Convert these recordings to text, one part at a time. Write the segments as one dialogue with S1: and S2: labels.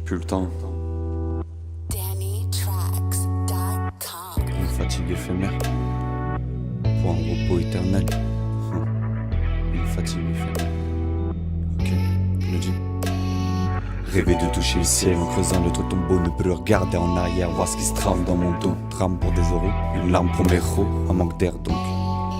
S1: plus le temps. Une fatigue éphémère pour un repos éternel. Une fatigue éphémère. Ok, le dis. Rêver de toucher le ciel en creusant notre tombeau. Ne plus regarder en arrière, voir ce qui se trame dans mon dos. Drame pour des oraux, une larme pour mes héros. Un manque d'air donc,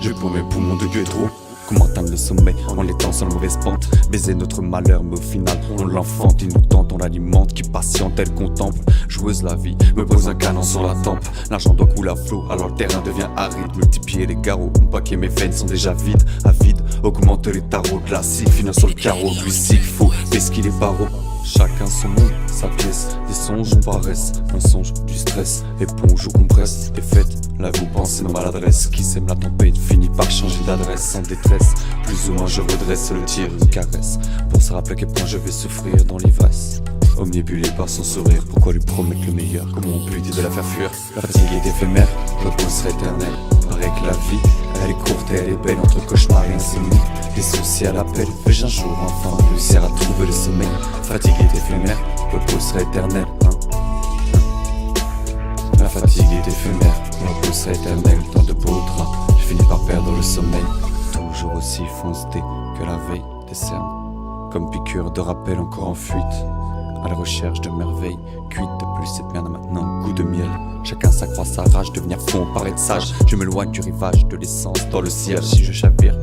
S1: je pour mes poumons de gueux trop. Comment atteindre le sommet en l'étant sur la mauvaise pente. Baiser notre malheur mais au final on l'enfante. Il nous tente, on l'alimente, qui patiente, elle contemple. Joueuse la vie, me pose un canon sur la tempe. L'argent doit couler à flot, alors le terrain devient aride. Multiplier les garrots, mon paquet mes veines sont déjà vides. Avide, augmente les tarots classiques. Finir sur le carreau, glucique, faux, pesquer les barreaux. Chacun son monde, sa pièce, des songes on paresse, mensonge, du stress, éponge ou compresse, défaite, la vous pensez nos maladresses, qui sème la tempête finit par changer d'adresse, sans détresse, plus ou moins je redresse le tir, une caresse, pour se rappeler à quel point je vais souffrir dans l'ivresse. Omnibulé par son sourire, pourquoi lui promettre le meilleur? Comment on peut dire de la faire fuir? La fatigue est éphémère, le repos serait éternel. Paraît que la vie, elle est courte et elle est belle. Entre cauchemar et insomnie, des soucis à l'appel. Vais-je un jour enfin réussir à trouver le sommeil? Fatigue est éphémère, le repos serait éternel. La fatigue est éphémère, le repos serait éternel. Dans de beaux draps, je finis par perdre le sommeil. Toujours aussi foncé que la veille des cernes, comme piqûre de rappel encore en fuite. À la recherche de merveilles, cuite de plus cette merde maintenant, goût de miel. Chacun s'accroît sa rage, devenir fond, paraître sage. Je m'éloigne du rivage, de l'essence dans le ciel. Si je chavire,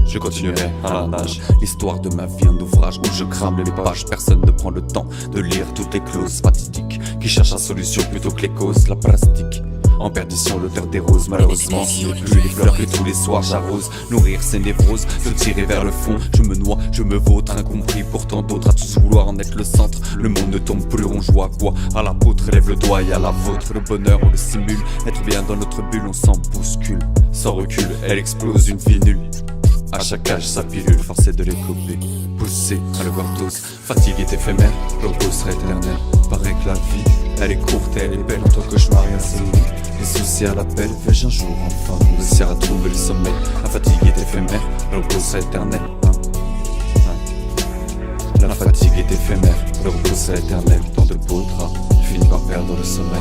S1: je continuerai à la nage. L'histoire de ma vie, un ouvrage où je crame les pages. Personne ne prend le temps de lire toutes les clauses fatidiques qui cherchent la solution plutôt que les causes. La plastique en perdition, l'odeur des roses. Malheureusement, ce n'est plus les fleurs que tous les soirs j'arrose. Nourrir ces névroses, se tirer vers le fond. Je me noie, je me vautre, incompris pourtant d'autres à tous vouloir en être le centre. Le monde ne tombe plus, on joue à quoi? À l'apôtre, lève le doigt et à la vôtre. Le bonheur, on le simule, être bien dans notre bulle, on s'en bouscule. Sans recul, elle explose une vie nulle. À chaque âge sa pilule, forcé de l'écoper, poussé à l'overdose. Fatigue est éphémère, le repos serait éternel. Paraît que la vie, elle est courte et elle est belle. Entre cauchemar et insomnie, les soucis à l'appel. Vais-je un jour enfin réussir à trouver le sommeil? La fatigue est éphémère, le repos serait éternel. La fatigue est éphémère, le repos serait éternel. Dans de beaux draps, je finis par perdre le sommeil.